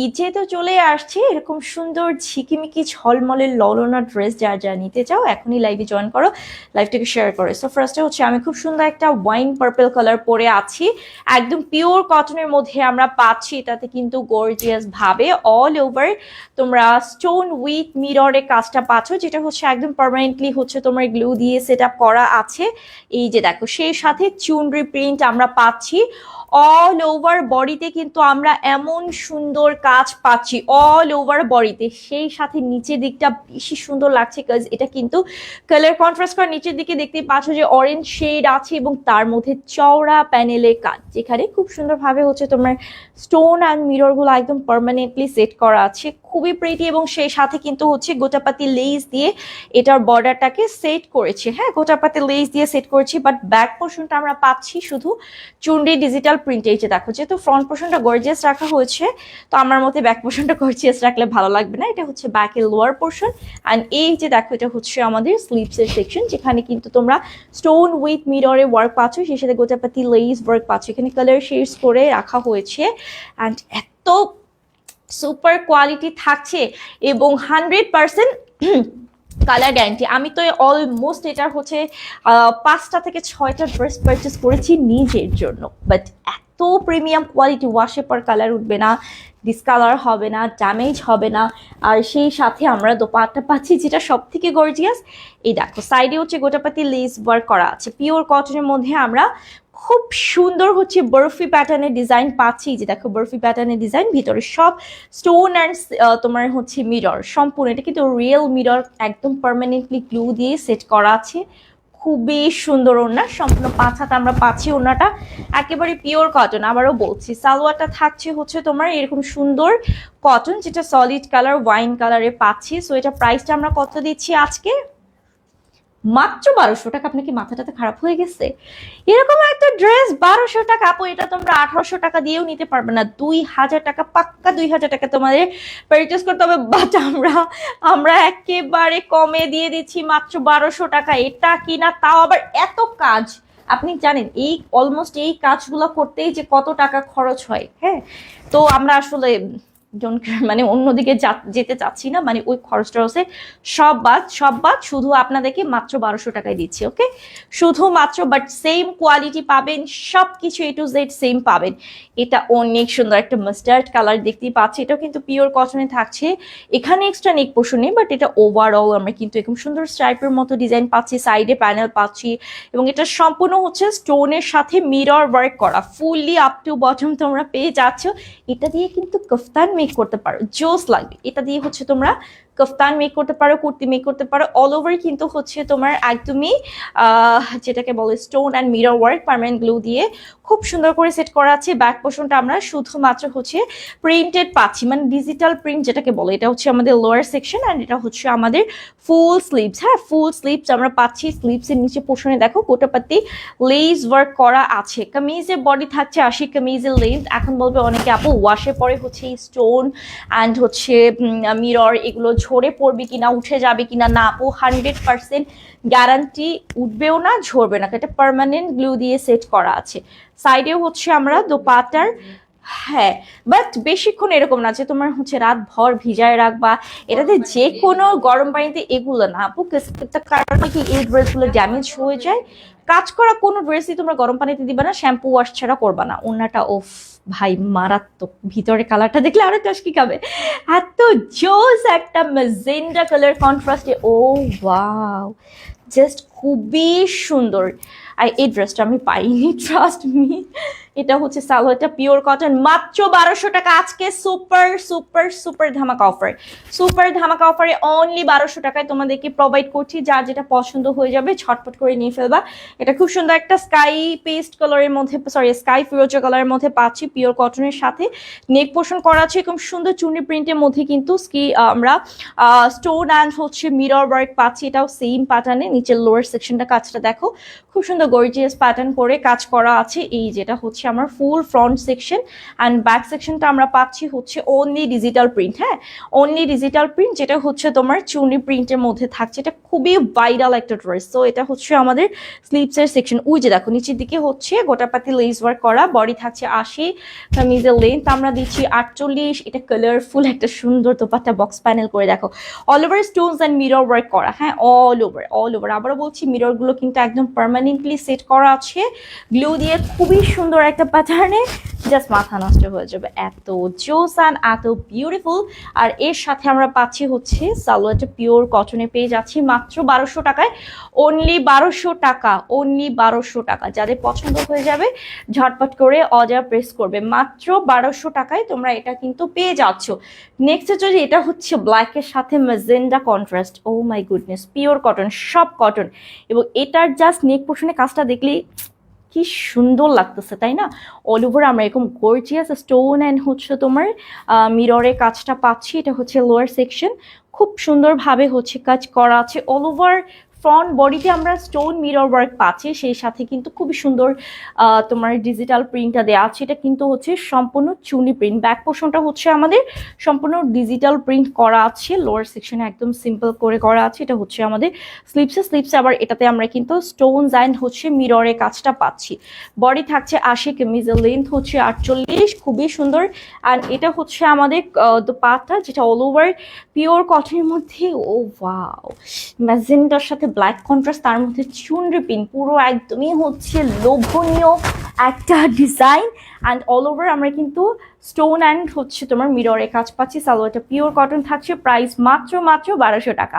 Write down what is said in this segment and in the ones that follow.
ঈদে তো চলে আসছে, এরকম সুন্দর ঝিকিমিকি ঝলমলে ললনা ড্রেস যারা যারা নিতে চাও এখনই লাইভে জয়েন করো, লাইভটাকে শেয়ার করো। সো ফার্স্টে হচ্ছে আমি খুব সুন্দর একটা ওয়াইন পার্পল কালার পরে আছি, একদম পিওর কটনের মধ্যে আমরা পাচ্ছি। এটাতে কিন্তু গর্জিয়াস ভাবে অল ওভার তোমরা স্টোন উইথ মিররের কাজটা পাচ্ছ, যেটা হচ্ছে একদম পার্মানেন্টলি হচ্ছে তোমার গ্লু দিয়ে সেট আপ করা আছে। এই যে দেখো, সেই সাথে চুনরি প্রিন্ট আমরা পাচ্ছি অল ওভার বডিতে, কিন্তু আমরা এমন সুন্দর কাজ পাচ্ছি অল ওভার বডিতে। সেই সাথে নিচের দিকটা বেশি সুন্দর লাগছে, কাজ এটা কিন্তু কালার কন্ট্রাস্ট করা। নিচের দিকে দেখতে পাচ্ছ যে অরেঞ্জ শেড আছে এবং তার মধ্যে চওড়া প্যানেলের কাজ, যেখানে খুব সুন্দরভাবে হচ্ছে তোমার স্টোন অ্যান্ড মিরর গুলো একদম পার্মানেন্টলি সেট করা আছে, খুবই প্রিটি। এবং সেই সাথে কিন্তু হচ্ছে গোটাপাতি লেস দিয়ে এটার বর্ডারটাকে সেট করেছে। হ্যাঁ, গোটাপাতি লেস দিয়ে সেট করেছি, বাট ব্যাক পোর্শনটা আমরা পাচ্ছি শুধু চুন্ডি ডিজিটাল প্রিন্ট। এই যে দেখো, যেহেতু ফ্রন্ট পোর্শনটা গর্জিয়াস রাখা হয়েছে, তো আমার মতে ব্যাক পোর্শনটা গর্জিয়াস রাখলে ভালো লাগবে না। এটা হচ্ছে ব্যাকের লোয়ার পোর্শন। অ্যান্ড এই যে দেখো, এটা হচ্ছে আমাদের স্লিভসের সেকশন, যেখানে কিন্তু তোমরা স্টোন উইথ মিররে ওয়ার্ক পাচ্ছ, সেই সাথে গোটাপাতি লেস ওয়ার্ক পাচ্ছ। এখানে কালার শেডস করে রাখা হয়েছে অ্যান্ড এত সুপার কোয়ালিটি থাকছে এবং 100% কালার গ্যারান্টি। আমি তো অলমোস্ট এটার হচ্ছে 5টা থেকে 6টা ড্রেস পারচেস করেছি নিজের জন্য, বাট এত প্রিমিয়াম কোয়ালিটি, ওয়াশে পর কালার উঠবে না, ডিসকালার হবে না, ড্যামেজ হবে না। আর সেই সাথে আমরা দোপাট্টা পাচ্ছি যেটা সব থেকে গর্জিয়াস। এই দেখো, সাইডে হচ্ছে গোটাপাতি লেস ওয়ার্ক করা আছে, পিওর কটনের মধ্যে আমরা খুব সুন্দর হচ্ছে বরফি প্যাটার্নের ডিজাইন পাচ্ছি। যে দেখো, বরফি প্যাটার্নের ডিজাইন, ভিতরে সব স্টোন অ্যান্ড তোমার হচ্ছে মিরর সম্পূর্ণ। এটা কিন্তু রিয়েল মিরর, একদম পার্মানেন্টলি গ্লু দিয়ে সেট করা আছে। খুবই সুন্দর ওড়না, সম্পূর্ণ 5 হাত আমরা পাচ্ছি। ওড়নাটা একেবারে পিওর কটন। আবারও বলছি, সালোয়ারটা থাকছে হচ্ছে তোমার এরকম সুন্দর কটন, যেটা সলিড কালার ওয়াইন কালারে পাচ্ছি। সো এটা প্রাইসটা আমরা কত দিচ্ছি আজকে? মাত্র 1200 টাকা। আপনার কি মাথাটাতে খারাপ হয়ে গেছে? এরকম একটা ড্রেস 1200 টাকা? আপু, এটা তোমরা 1800 টাকা দিয়েও নিতে পারবে না। 2000 টাকা, পাক্কা 2000 টাকা তোমাদের পারচেস করতে হবে। বাট আমরা একেবারে কমে দিয়ে দিচ্ছি মাত্র 1200 টাকা। এটা কিনা তাও আবার এত কাজ। আপনি জানেন এই অলমোস্ট এই কাজগুলো করতেই যে কত টাকা খরচ হয়। হ্যাঁ, তো আমরা আসলে মানে অন্যদিকে যেতে চাচ্ছি না, মানে ওই খরচটা হচ্ছে সব বাদ শুধু আপনাদেরকে মাত্র 1200 টাকায় দিচ্ছি। ওকে, শুধুমাত্র, বাট সেম কোয়ালিটি পাবেন, সবকিছু এ টু জেড সেম পাবেন। এটা অনেক সুন্দর একটা মাস্টার্ড কালার দেখতেই পাচ্ছি, এটাও কিন্তু পিওর কটনে থাকছে। এখানে এক্সট্রা নেক পোর্শন নেই, বাট এটা ওভারঅল আমরা কিন্তু এরকম সুন্দর স্ট্রাইপের মতো ডিজাইন পাচ্ছি, সাইডে প্যানেল পাচ্ছি এবং এটা সম্পূর্ণ হচ্ছে স্টোনের সাথে মিরর ওয়ার্ক করা, ফুললি আপ টু বটম তোমরা পেয়ে যাচ্ছ। এটা দিয়ে কিন্তু কফতান মেক করতে পারো, জোস লাগবে। এটা দিয়ে হচ্ছে তোমরা কফতান মেক করতে পারো, কুর্তি মেক করতে পারো। অল ওভার কিন্তু হচ্ছে তোমার একদমই যেটাকে বলে stone and mirror work permanent glue দিয়ে খুব সুন্দর করে সেট করা আছে। ব্যাক পোর্শনটা আমরা শুধুমাত্র হচ্ছে প্রিন্টেড পাচ্ছি, মানে ডিজিটাল প্রিন্ট যেটাকে বলে। এটা হচ্ছে আমাদের লোয়ার সেকশন অ্যান্ড এটা হচ্ছে আমাদের ফুল স্লিভস। হ্যাঁ, ফুল স্লিভস আমরা পাচ্ছি। স্লিভসের নিচে পোর্শনে দেখো গোটাপাতি লেস ওয়ার্ক করা আছে। কামিজের বডি থাকছে 80, কামিজের লেন্থ। এখন বলবে অনেকে, আপু ওয়াশে পরে হচ্ছে স্টোন অ্যান্ড হচ্ছে মিরর এগুলো ঝরে পড়বে কিনা, উঠে যাবে কিনা? না আপু, 100% গ্যারান্টি, উঠবেও না ঝরবে না, এটা পার্মানেন্ট গ্লু দিয়ে সেট করা আছে। সাইডেও হচ্ছে আমরা দোপাট্টার, হ্যাঁ, বাট বেশিক্ষণ এরকম না যে তোমার হচ্ছে রাত ভর ভিজায় রাখবা। এটাতে যে কোনো গরম পানিতে এগুলো না আপু, কারণে কি এই ড্রেসগুলো ড্যামেজ হয়ে যায়। কাজ করা কোনো ড্রেসই তোমরা গরম পানিতে দিবা না, শ্যাম্পু ওয়াশ ছাড়া করবা না। ওনাটা ওফ ভাই মারাত্মক, ভিতরে কালারটা দেখলে আরো টাস্কি খাবে। এত জোস একটা ম্যাজেন্ডা কালার কন্ট্রাস্টে, ও ওয়াও, জাস্ট খুবই সুন্দর। আর এই ড্রেসটা আমি পাইনি, ট্রাস্ট মি। এটা হচ্ছে সালোয়ারটা পিওর কটন, মাত্র 1200 টাকা আজকে। সুপার সুপার সুপার ধামাকা অফার, সুপার ধামাকা অফারে অনলি 1200 টাকায় তোমাদেরকে প্রোভাইড করছি। যার যেটা পছন্দ হয়ে যাবে ছটপট করে নিয়ে ফেলবা। এটা খুব সুন্দর একটা স্কাই পেস্ট কালারের মধ্যে, সরি স্কাই ফিরোজা কালারের মধ্যে পাচ্ছি, পিওর কটনের সাথে নেক পোর্শন করা আছে এরকম সুন্দর চুনি প্রিন্টের মধ্যে, কিন্তু আমরা স্টোন অ্যান্ড হচ্ছে মিরর ওয়ার্ক পাচ্ছি। এটাও সেম প্যাটার্নে, নিচের লোয়ার সেকশনটা কাজটা দেখো খুব সুন্দর গর্জিয়াস প্যাটার্ন করে কাজ করা আছে। এই যেটা হচ্ছে হচ্ছে আমার ফুল ফ্রন্ট সেকশন অ্যান্ড ব্যাক সেকশনটা আমরা পাচ্ছি হচ্ছে অনলি ডিজিটাল প্রিন্ট। হ্যাঁ, অনলি ডিজিটাল প্রিন্ট, যেটা হচ্ছে তোমার চুনি প্রিন্টের মধ্যে থাকছে। এটা খুবই ভাইরাল একটা ড্রেস। তো এটা হচ্ছে আমাদের স্লিভসের সেকশন। ওই যে দেখো নিচের দিকে হচ্ছে গোটাপাতি লেস ওয়ার্ক করা, বডি থাকছে 80, কামিজের লেন্থ আমরা দিচ্ছি 48। এটা কালারফুল একটা সুন্দর দোপাট্টা, বক্স প্যানেল করে দেখো, all over Stones and mirror work করা। হ্যাঁ, অল ওভার। আবারও বলছি মিররগুলো কিন্তু একদম পার্মানেন্টলি সেট করা আছে গ্লু দিয়ে, খুবই সুন্দর একটা প্যাটার্নে, জাস্ট মাথা নষ্ট হয়ে যাবে, এত জোস অ্যান্ড এত বিউটিফুল। আর এর সাথে আমরা পাচ্ছি হচ্ছে সালোয়ারটা পিওর কটনে পেয়ে যাচ্ছি মাত্র 1200 টাকায়, অনলি 1200 টাকা, অনলি 1200 টাকা। যাদের পছন্দ হয়ে যাবে ঝটপট করে অর্ডার প্রেস করবে, মাত্র 1200 টাকায় তোমরা এটা কিন্তু পেয়ে যাচ্ছ। নেক্সট হচ্ছে এটা হচ্ছে ব্ল্যাকের সাথে magenta contrast, oh my goodness, pure cotton, সব কটন, এবং এটার জাস্ট নেক পোর্শনে কাজটা দেখলেই কি সুন্দর লাগতেছে, তাই না? অল ওভার আমরা এরকম গর্জিয়াস স্টোন অ্যান্ড হচ্ছে তোমার মিররের কাজটা পাচ্ছি। এটা হচ্ছে লোয়ার সেকশন, খুব সুন্দরভাবে হচ্ছে কাজ করা আছে। অল ওভার ফ্রন্ট বডিতে আমরা স্টোন মিরর ওয়ার্ক পাচ্ছি, সেই সাথে কিন্তু খুবই সুন্দর তোমার ডিজিটাল প্রিন্টটা দেওয়া আছে। এটা কিন্তু হচ্ছে সম্পূর্ণ চুনি প্রিন্ট। ব্যাক পোর্শনটা হচ্ছে আমাদের সম্পূর্ণ ডিজিটাল প্রিন্ট করা আছে, লোয়ার সেকশনে একদম সিম্পল করে করা আছে। এটা হচ্ছে আমাদের স্লিপসে আবার এটাতে আমরা কিন্তু স্টোনস অ্যান্ড হচ্ছে মিররের কাজটা পাচ্ছি। বডি থাকছে 80, কামিজের লেন্থ হচ্ছে 48, খুবই সুন্দর। আর এটা হচ্ছে আমাদের দোপাট্টা, যেটা অল ওভার পিওর কটনের মধ্যে, ও ওয়াও, ম্যাজেন্টার সাথে ব্ল্যাক কন্ট্রাস্ট, তার মধ্যে চুনরি প্রিন্ট, পুরো একদমই হচ্ছে লোভনীয় একটা ডিজাইন। অ্যান্ড অল ওভার আমরা কিন্তু স্টোন অ্যান্ড হচ্ছে তোমার মিররের কাজ পাচ্ছি। সালোয়ারটা পিওর কটন থাকছে, প্রাইস মাত্র 1200 টাকা,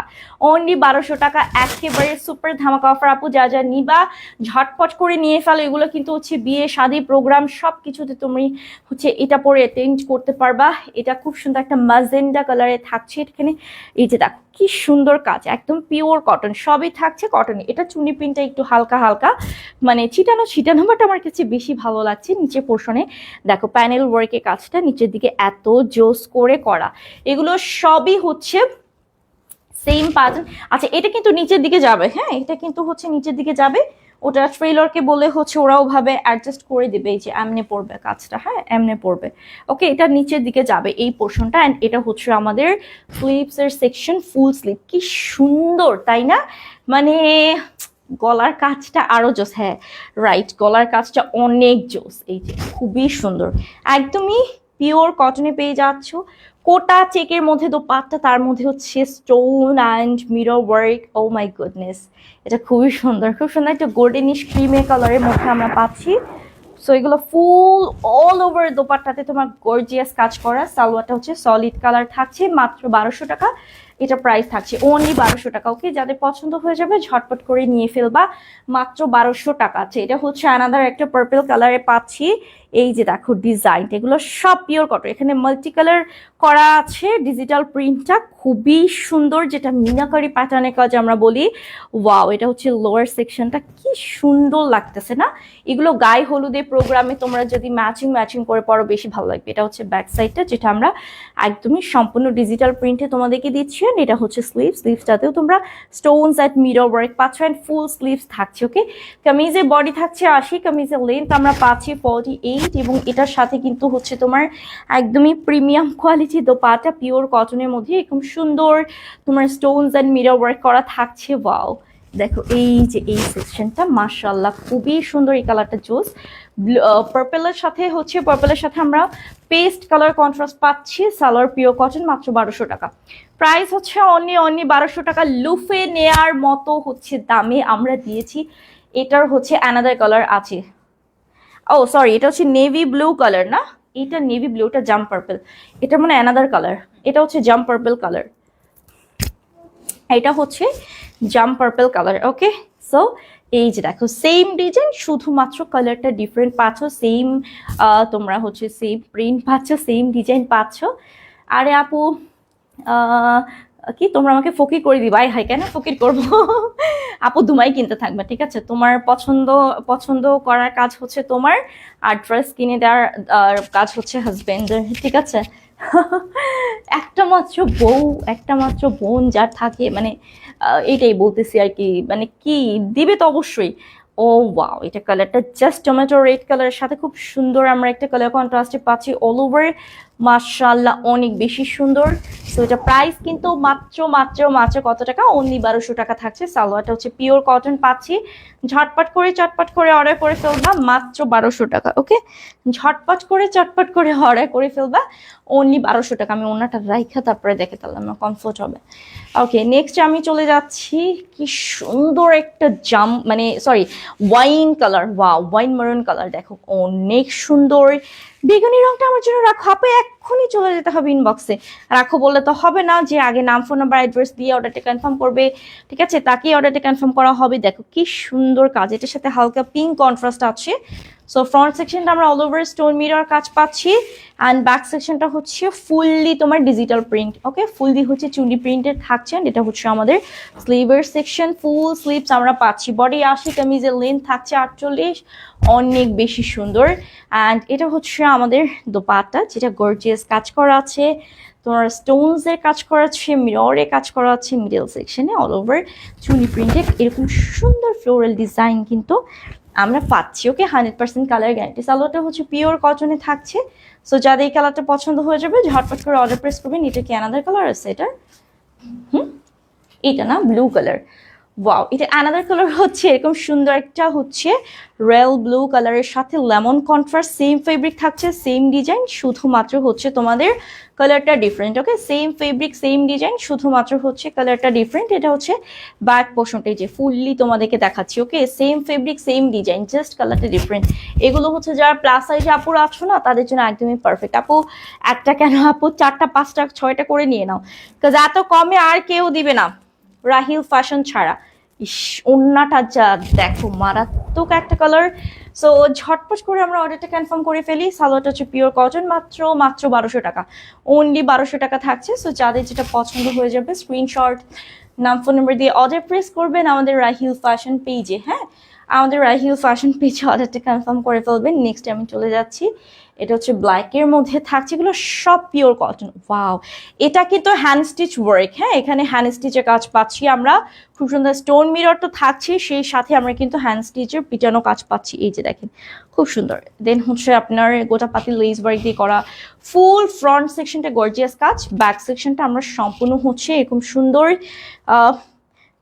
অনলি 1200 টাকা। একেবারে সুপার ধামাকা অফার আপু, যা যা নিবা ঝটপট করে নিয়ে ফেলো। এগুলো কিন্তু হচ্ছে বিয়ে শাদী প্রোগ্রাম সব কিছুতে তুমি হচ্ছে এটা পরে অ্যাটেন্ড করতে পারবা। এটা খুব সুন্দর একটা ম্যাজেন্ডা কালারে থাকছে এখানে, এই যে দেখো কি সুন্দর কাজ, একদম পিওর কটন, সবই থাকছে কটনে। এটা চুনি প্রিন্টটা একটু হালকা হালকা মানে ছিটানো বাট আমার কাছে বেশি ভালো লাগছে। নিচে পোর্শনে দেখো প্যানেল ওয়ার্কের কাজটা নিচের দিকে এত জোস করে করা, এগুলো সবই হচ্ছে সেম প্যাটার্ন। আচ্ছা, এটা কিন্তু নিচের দিকে যাবে, হ্যাঁ এটা কিন্তু হচ্ছে নিচের দিকে যাবে, ওটা ট্রেলারকে বলে হচ্ছে ওরাও ভাবে অ্যাডজাস্ট করে দেবে, এই যে এমনে পড়বে কাজটা, হ্যাঁ এমনে পড়বে। ওকে, এটা নিচের দিকে যাবে এই পোর্শনটা। অ্যান্ড এটা হচ্ছে আমাদের স্লিভসের সেকশন, ফুল স্লিভ, কি সুন্দর তাই না? মানে গলার কাজটা আরো জোস, হ্যাঁ রাইট, গলার কাজটা অনেক জোস, এই যে খুবই সুন্দর, একদমই পিওর কটনে পেয়ে যাচ্ছ। কোটা চেকের মধ্যে দোপাট্টা, তার মধ্যে হচ্ছে stone and mirror work, oh my goodness, এটা খুবই সুন্দর, খুব সুন্দর একটা গোল্ডেনিশ ক্রিমে কালারের মধ্যে আমরা পাচ্ছি। সো এগুলো ফুল অল ওভার দোপাট্টাতে তোমার গর্জিয়াস কাজ করা। সালোয়ারটা হচ্ছে সলিড কালার থাকছে, মাত্র 1200 টাকা, এটা প্রাইস থাকছে অনলি 1200 টাকা। ওকে, যাদের পছন্দ হয়ে যাবে ঝটপট করে নিয়ে ফেলবা, মাত্র 1200 টাকা আছে। এটা হচ্ছে আনাদার একটা পার্পল কালারে পাচ্ছি, এই যে দেখো ডিজাইন, এগুলো সব পিওর কটন, এখানে মাল্টি কালার করা আছে। ডিজিটাল প্রিন্টটা খুবই সুন্দর, যেটা মিনাকারি প্যাটার্নের কাজ আমরা বলি। ওয়াও, এটা হচ্ছে লোয়ার সেকশনটা, কি সুন্দর লাগতেছে না? এগুলো গায়ে হলুদে প্রোগ্রামে তোমরা যদি ম্যাচিং করে পরো বেশি ভালো লাগবে। এটা হচ্ছে ব্যাক সাইডটা, যেটা আমরা একদমই সম্পূর্ণ ডিজিটাল প্রিন্টে তোমাদেরকে দিচ্ছি। এটা হচ্ছে স্লিভসটাতেও তোমরা স্টোনস অ্যাট মিরর ওয়ার্ক পাচ্ছ অ্যান্ড ফুল স্লিভস থাকছে। ওকে, কামিজের বডি থাকছে 80, কামিজের লেন্থ আমরা পাচ্ছি 48, এবং এটার সাথে কিন্তু হচ্ছে তোমার একদমই প্রিমিয়াম কোয়ালিটি দোপাট্টা, পিওর কটনের মধ্যে এরকম সুন্দর তোমার স্টোনস অ্যান্ড মিরর ওয়ার্ক করা থাকছে। ওয়াও, দেখো এই যে এই সেকশনটা মাশাআল্লাহ খুবই সুন্দর, এই কালারটা জোস। পার্পলের সাথে আমরা পেস্ট কালার কন্ট্রাস্ট পাচ্ছি। সালোয়ার পিওর কটন, মাত্র 1200 টাকা, প্রাইস হচ্ছে অনলি 1200 টাকা। লুফে নেয়ার মতো হচ্ছে দামে আমরা দিয়েছি। এটার হচ্ছে অ্যানাদার কালার আছে, ও সরি, এটা হচ্ছে নেভি ব্লু কালার না, এটা নেভি ব্লু, এটা জাম্প পার্পল, এটা মানে অ্যানাদার কালার, এটা হচ্ছে জাম্প পার্পল কালার, এটা হচ্ছে জাম্প পার্পল কালার। ওকে, সো এই যে দেখো সেম ডিজাইন, শুধুমাত্র কালারটা ডিফারেন্ট পাচ্ছ, সেম তোমরা হচ্ছে সেম প্রিন্ট পাচ্ছ, সেম ডিজাইন পাচ্ছ। আরে আপু কি তোমরা আমাকে ফকির করে দিবা? হাই, কেন ফকির করবো? আপু দুমাই কিনতে থাকবে, ঠিক আছে? তোমার পছন্দ করার কাজ হচ্ছে তোমার, আর ড্রেস কিনে দেওয়ার কাজ হচ্ছে হাজবেন্ডের, ঠিক আছে? একটা মাত্র বোন যার থাকে, মানে এইটাই বলতেছি আর কি, মানে কি দিবে তো অবশ্যই, ও ওয়াও, এটা কালারটা জাস্ট টমেটো রেড কালারের সাথে খুব সুন্দর আমরা একটা কালার কন্ট্রাস্টে পাচ্ছি অল ওভার। মাশাআল্লাহ অনেক বেশি সুন্দর। তো এটা প্রাইস কিন্তু মাত্র মাত্র মাত্র কত টাকা? অনলি 1200 টাকা থাকছে। সালোয়ারটা হচ্ছে পিওর কটন পাচ্ছি। ঝটপট করে চটপট করে অর্ডার করে ফেলবা, মাত্র 1200 টাকা। ওকে, ঝটপট করে চটপট করে অর্ডার করে ফেলবা, অনলি 1200 টাকা। আমি ওনাটা রাইখা তারপরে দেখে তাহলে কমফোর্ট হবে। ওকে, নেক্সট আমি চলে যাচ্ছি, কি সুন্দর একটা মানে সরি ওয়াইন কালার, ওয়াইন মারুন কালার, দেখো অনেক সুন্দর। বেগুনি রংটা আমার জন্য রাখো আপু, এক্ষুনি চলে যেতে হবে ইনবক্সে। রাখো বললে তো হবে না, যে আগে নাম ফোন নাম্বার অ্যাড্রেস দিয়ে অর্ডারটা কনফার্ম করবে, ঠিক আছে, তাকেই অর্ডারটা কনফার্ম করা হবে। দেখো কি সুন্দর কাজ, এটার সাথে হালকা পিঙ্ক কন্ট্রাস্ট আছে। সো ফ্রন্ট সেকশনটা আমরা অল ওভার স্টোন মিরর কাজ পাচ্ছি, অ্যান্ড ব্যাক সেকশনটা হচ্ছে ফুললি তোমার ডিজিটাল প্রিন্ট। ওকে, ফুললি হচ্ছে চুন্ডি প্রিন্টেড থাকছে। এটা হচ্ছে আমাদের স্লিভের সেকশন, ফুল স্লিভস আমরা পাচ্ছি। বডি 80, কামিজের লেন্থ থাকছে 48, অনেক বেশি সুন্দর। অ্যান্ড এটা হচ্ছে আমাদের দোপাট্টা, যেটা গর্জিয়াস কাজ করা আছে, তোমার স্টোনস এর কাজ করা আছে, মিররে কাজ করা আছে, মিডল সেকশনে অল ওভার চুনি প্রিন্টেড এরকম সুন্দর ফ্লোরাল ডিজাইন কিন্তু আমরা পাচ্ছি। ওকে, 100% কালার গ্যারান্টি। সালোয়ারটা হচ্ছে পিওর কটনে থাকছে। সো যাদের এই কালারটা পছন্দ হয়ে যাবে ঝটপট করে অর্ডার প্রেস করবেন। এটা কি অ্যানাদার কালার আছে এটার? এটা না, ব্লু কালার। ওয়াও, এটা অ্যানাদার কালার হচ্ছে এরকম সুন্দর একটা হচ্ছে রেল ব্লু কালারের সাথে লেমন কন্ট্রাস্ট, সেম ফেব্রিক থাকছে, সেম ডিজাইন, শুধুমাত্র হচ্ছে তোমাদের কালারটা ডিফারেন্ট। ওকে, সেম ফেব্রিক সেম ডিজাইন, শুধুমাত্র হচ্ছে কালারটা ডিফারেন্ট। এটা হচ্ছে ব্যাক পোর্শনটাই যে ফুললি তোমাদেরকে দেখাচ্ছি। Okay, same fabric same design, just কালারটা ডিফারেন্ট। এগুলো হচ্ছে যারা প্লাস সাইজে আপুরা আছো না, তাদের জন্য একদমই পারফেক্ট। আপু একটা কেন আপু, 4টা 5টা 6টা করে নিয়ে নাও, কাজ এত কমে আর কেউ দিবে না রাহিল ফ্যাশন ছাড়া। ইস, ওন্নাটা যা দেখো, মারাত্মক একটা কালার। সো ঝটপট করে আমরা অর্ডারটা কনফার্ম করে ফেলি। সালোয়ারটা হচ্ছে পিওর কটন, মাত্র 1200 টাকা, অনলি 1200 টাকা থাকছে। সো যাদের যেটা পছন্দ হয়ে যাবে স্ক্রিনশট নাম ফোন নাম্বার দিয়ে অর্ডার প্রেস করবেন আমাদের রাহিল ফ্যাশন পেজে। হ্যাঁ, আমাদের রাহিল ফ্যাশন পেজে অর্ডারটা কনফার্ম করে ফেলবেন। নেক্সট আমি চলে যাচ্ছি, এটা হচ্ছে ব্ল্যাকের মধ্যে থাকছে, এগুলো সব পিওর কটন। ওয়াও, এটা কিন্তু হ্যান্ড স্টিচ ওয়ার্ক। হ্যাঁ, এখানে হ্যান্ড স্টিচের কাজ পাচ্ছি আমরা, খুব সুন্দর স্টোন মিরর তো থাকছে, সেই সাথে আমরা কিন্তু হ্যান্ড স্টিচের পিটানো কাজ পাচ্ছি। এই যে দেখেন খুব সুন্দর। দেন হচ্ছে আপনার গোটা পাতি লেস ওয়ার্ক দিয়ে করা ফুল ফ্রন্ট সেকশনটা গর্জিয়াস কাজ, ব্যাক সেকশনটা আমরা সম্পূর্ণ হচ্ছে এরকম সুন্দর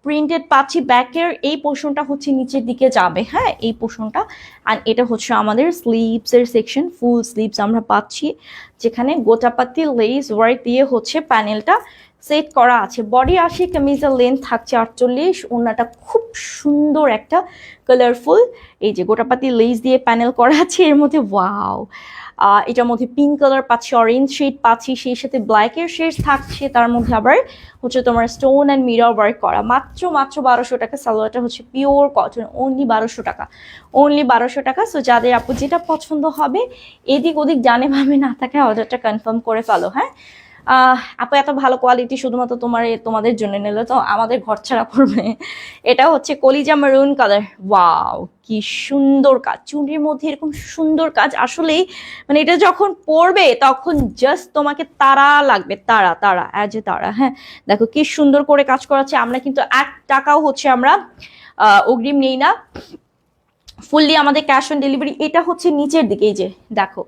প্রিন্টেড পাচ্ছি। ব্যাকের এই পোর্শনটা হচ্ছে নিচের দিকে যাবে, হ্যাঁ এই পোর্শনটা। আর এটা হচ্ছে আমাদের স্লিভস এর সেকশন, ফুল স্লিভস আমরা পাচ্ছি, যেখানে গোটাপাতি লেস ওয়ার্ক দিয়ে হচ্ছে প্যানেলটা সেট করা আছে। বডি 80, কামিজের লেন্থ থাকছে 48, ওনাটা খুব সুন্দর একটা কালারফুল, এই যে গোটাপাতি লেস দিয়ে প্যানেল করা আছে এর মধ্যে। ওয়াও, এটার মধ্যে পিঙ্ক কালার পাচ্ছি, অরেঞ্জ শেড পাচ্ছি, সেই সাথে ব্ল্যাকের শেড থাকছে, তার মধ্যে আবার হচ্ছে তোমার স্টোন অ্যান্ড মিরর ওয়ার্ক করা। মাত্র 1200 টাকা। সালোয়ারটা হচ্ছে পিওর কটন, অনলি 1200 টাকা, অনলি 1200 টাকা। সো যাদের আপু যেটা পছন্দ হবে, এদিক ওদিক জানে ভাবে না থাকে, অর্ডারটা কনফার্ম করে ফেলো। হ্যাঁ আপু, এত ভালো কোয়ালিটি শুধুমাত্র তোমাদের জন্য নিলে তো আমাদের ঘর ছাড়া পড়বে। এটা হচ্ছে কলিজা মেরুন কালার। ওয়াও, কি সুন্দর কাজ, চুড়ির মধ্যে এরকম সুন্দর কাজ। আসলেই মানে এটা যখন পরবে তখন জাস্ট তোমাকে তারা লাগবে, তারা তারা অ্যাজ এ তারা। হ্যাঁ, দেখো কি সুন্দর করে কাজ করাচ্ছে। আমরা কিন্তু 1 টাকাও হচ্ছে আমরা অগ্রিম নেই না, ফুললি আমাদের ক্যাশ অন ডেলিভারি। এটা হচ্ছে নিচের দিকে, এই যে দেখো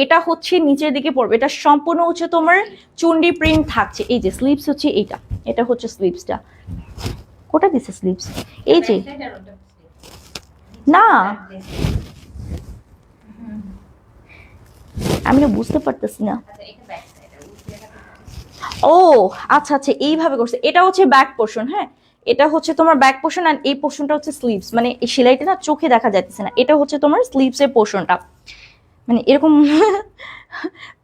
এটা হচ্ছে নিচের দিকে পড়বে, এটা সম্পূর্ণ হচ্ছে তোমার চুন্ডি প্রিন্ট থাকছে। এই যে স্লিভস হচ্ছে এইটা, এটা হচ্ছে স্লিভসটা। কোটা দিছে স্লিভস? এই যে না, আমি না বুঝতে পারতেছি না। ও আচ্ছা আচ্ছা, এইভাবে করছে। এটা হচ্ছে ব্যাক পোর্শন। হ্যাঁ, এটা হচ্ছে তোমার ব্যাক পোর্শন, আর এই পোর্শনটা হচ্ছে স্লিভস। মানে এই সেলাইটা না চোখে দেখা যাচ্ছে না, এটা হচ্ছে তোমার স্লিভস এর পোর্শনটা। মানে এরকম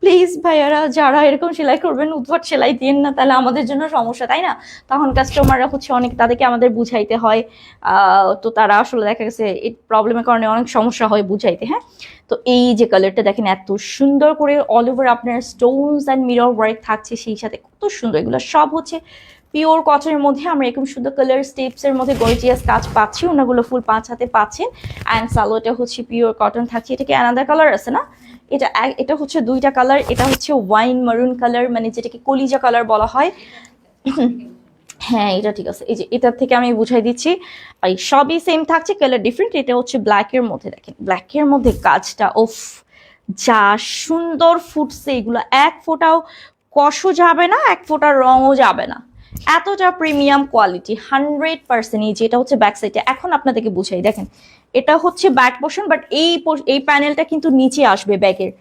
প্লিজ ভাইয়ারা যারা এরকম সেলাই করবেন উদ্ভট সেলাই দিন না, তাহলে আমাদের জন্য সমস্যা, তাই না? তখন কাস্টমাররা হচ্ছে অনেক, তাদেরকে আমাদের বুঝাইতে হয়। তো তারা আসলে দেখা গেছে এই প্রবলেমের কারণে অনেক সমস্যা হয় বুঝাইতে। হ্যাঁ, তো এই যে কালারটা দেখেন, এত সুন্দর করে অল ওভার আপনার স্টোনস অ্যান্ড মিরর ওয়ার্ক থাকছে, সেই সাথে কত সুন্দর। এগুলো সব হচ্ছে পিওর কটনের মধ্যে আমরা এরকম সুন্দর কালার স্টেপস এর মধ্যে গর্জিয়াস কাজ পাচ্ছি। ওনাগুলো ফুল 5 হাতে পাচ্ছেন। অ্যান্ড সালোয়ারটা হচ্ছে পিওর কটন থাকছে। এটা কি আলাদা কালার আছে না? এটা হচ্ছে 2টা কালার। এটা হচ্ছে ওয়াইন মারুন কালার, মানে যেটাকে কলিজা কালার বলা হয়। হ্যাঁ এটা ঠিক আছে, এই যে এটার থেকে আমি বুঝাই দিচ্ছি, এই সবই সেম থাকছে, কালার ডিফারেন্ট। এটা হচ্ছে ব্ল্যাক এর মধ্যে, দেখেন ব্ল্যাক এর মধ্যে কাজটা ওফ যা সুন্দর ফুটছে, এগুলো এক ফোঁটাও কষও যাবে না, এক ফোঁটা রঙও যাবে না, এতটা প্রিমিয়াম কোয়ালিটি 100%। এই যেটা হচ্ছে ব্যাক সাইডে, এখন আপনাদেরকে বুঝাই, দেখেন এটা হচ্ছে ব্যাক পোর্শন, বাট এই প্যানেলটা কিন্তু নিচে আসবে ব্যাগের,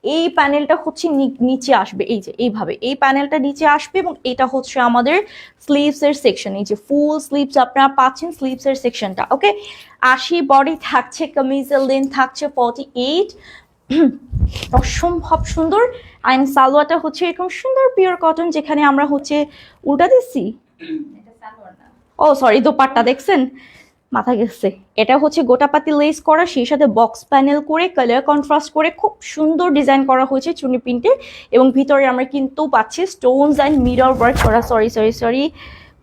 এই প্যানেলটা হচ্ছে নিচে আসবে, এই যে এইভাবে এই প্যানেলটা নিচে আসবে, এবং এটা হচ্ছে আমাদের স্লিভস এর সেকশন, এই যে ফুল স্লিভস আপনারা পাচ্ছেন স্লিভস এর সেকশনটা। ওকে, 80 বডি থাকছে, কামিজের লেন্থ থাকছে 48, অসম্ভব সুন্দর। অ্যান্ড সালোয়ারটা হচ্ছে এরকম সুন্দর পিওর কটন, যেখানে আমরা হচ্ছে উল্টা দিচ্ছি, ও সরি দোপাট্টা দেখছেন, মাথা গেছে, এটা হচ্ছে গোটাপাতি লেস করা, সেই সাথে বক্স প্যানেল করে কালার কন্ট্রাস্ট করে খুব সুন্দর ডিজাইন করা হয়েছে চুনি প্রিন্টের, এবং ভিতরে আমরা কিন্তু পাচ্ছি স্টোনস অ্যান্ড মিরর ওয়ার্ক করা, সরি সরি সরি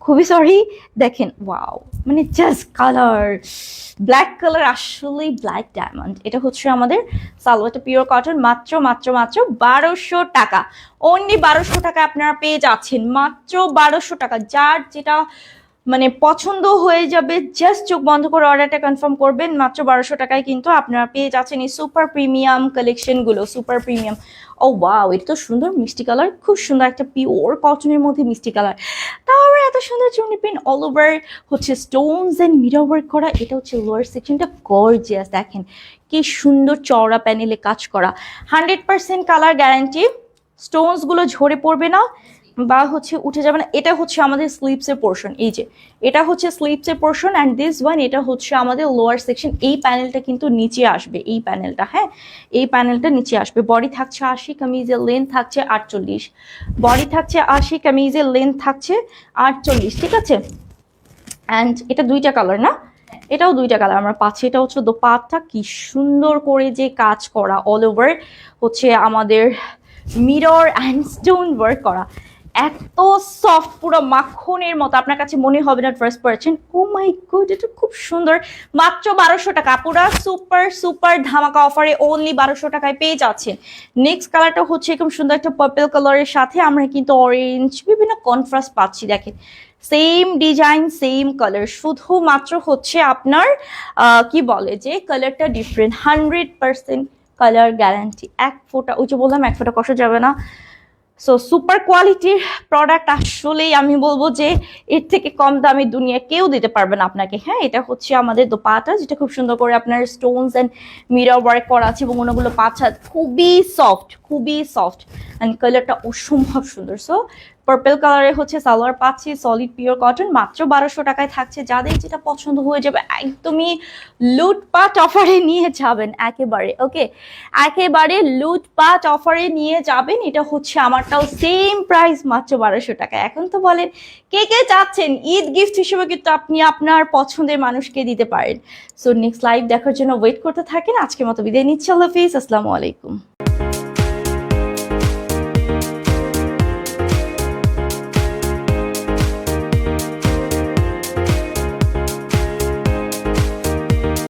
খুবই সরি, দেখেন ওয়াও, মানে জাস্ট কালার, ব্ল্যাক কালার, আসলেই ব্ল্যাক ডায়মন্ড। এটা হচ্ছে আমাদের সালোয়ারটা পিওর কটন, মাত্র মাত্র মাত্র 1200 টাকা, অনলি 1200 টাকা আপনারা পেয়ে যাচ্ছেন, মাত্র 1200 টাকা। যার যেটা মানে পছন্দ হয়ে যাবে, জাস্ট চোখ বন্ধ করে অর্ডারটা কনফার্ম করবেন, মাত্র 1200 টাকায় কিন্তু আপনারা পেয়ে যাচ্ছেন এই সুপার প্রিমিয়াম কালেকশনগুলো, সুপার প্রিমিয়াম। ও ওয়াও, এটা তো সুন্দর মিষ্টি কালার, খুব সুন্দর একটা পিওর কটনের মধ্যে মিষ্টি কালার, তাও আবার এত সুন্দর চুনি প্রিন্ট, অল ওভার হচ্ছে স্টোনস এন্ড মিরর ওয়ার্ক করা। এটা হচ্ছে লোয়ার সেকশনটা গর্জিয়াস, দেখেন কি সুন্দর চওড়া প্যানেলে কাজ করা, 100% কালার গ্যারান্টি, স্টোনস গুলো ঝরে পড়বে না বা হচ্ছে উঠে যাবে না। এটা হচ্ছে আমাদের স্লিপসের পোর্শন, এই যে এটা হচ্ছে স্লিপসের পোর্শন, অ্যান্ড দিস ওয়ান এটা হচ্ছে আমাদের লোয়ার সেকশন। এই প্যানেলটা কিন্তু নিচে আসবে, এই প্যানেলটা, হ্যাঁ এই প্যানেলটা নিচে আসবে। বডি থাকছে 80, কামিজের লেন্থ থাকছে 48, বডি থাকছে 80, কামিজের লেন্থ থাকছে 48, ঠিক আছে। অ্যান্ড এটা দুইটা কালার না, এটাও দুইটা কালার আমরা পাচ্ছি। এটা হচ্ছে দোপাট্টা, কি সুন্দর করে যে কাজ করা, অল ওভার হচ্ছে আমাদের মিরর অ্যান্ড স্টোন ওয়ার্ক করা, এত সফট, পুরো মাখনের মতো, আপনার কাছে মনে হবে না ট্রাস্ট পাচ্ছেন। ও মাই গড, এটা খুব সুন্দর, মাত্র 1200 টাকা, পুরো সুপার সুপার ধামাকা অফারে অনলি 1200 টাকায় পেয়ে যাচ্ছেন। নেক্সট কালারটা হচ্ছে এরকম সুন্দর একটা পার্পল কালারের সাথে আমরা কিন্তু অরেঞ্জ বিভিন্ন কন্ট্রাস্ট পাচ্ছি, দেখেন সেম ডিজাইন সেম কালার, শুধুমাত্র হচ্ছে আপনার কি বলে যে কালারটা ডিফারেন্ট, 100% কালার গ্যারান্টি, এক ফোঁটা, ওই যে বললাম এক ফোঁটা কষা যাবে না। সো সুপার কোয়ালিটির প্রোডাক্ট, আসলেই আমি বলবো যে এর থেকে কম দামে দুনিয়া কেউ দিতে পারবে না আপনাকে। হ্যাঁ, এটা হচ্ছে আমাদের দোপাট্টা, যেটা খুব সুন্দর করে আপনার স্টোনস এন্ড মিরর ওয়ার্ক করা আছে, এবং ওনাগুলো পাচ্ছা খুবই সফট, খুবই সফট, অ্যান্ড কালারটা অসম্ভব সুন্দর। সো পার্পল কালারে হচ্ছে সালোয়ার পাচ্ছি, সলিড পিওর কটন, মাত্র 1200 টাকায় থাকছে। যাদের যেটা পছন্দ হয়ে যাবে একদমই লুটপাট অফারে নিয়ে যাবেন একেবারে, ওকে একেবারে লুটপাট অফারে নিয়ে যাবেন। এটা হচ্ছে আমারটাও সেম প্রাইস, মাত্র 1200 টাকা। এখন তো বলেন কে কে চাচ্ছেন ঈদ গিফট হিসেবে, কিন্তু আপনি আপনার পছন্দের মানুষকে দিতে পারেন। সো নেক্সট লাইভ দেখার জন্য ওয়েট করতে থাকেন। আজকের মতো বিদায় নিচ্ছি, আল্লাহ হাফিজ, আসসালামু আলাইকুম।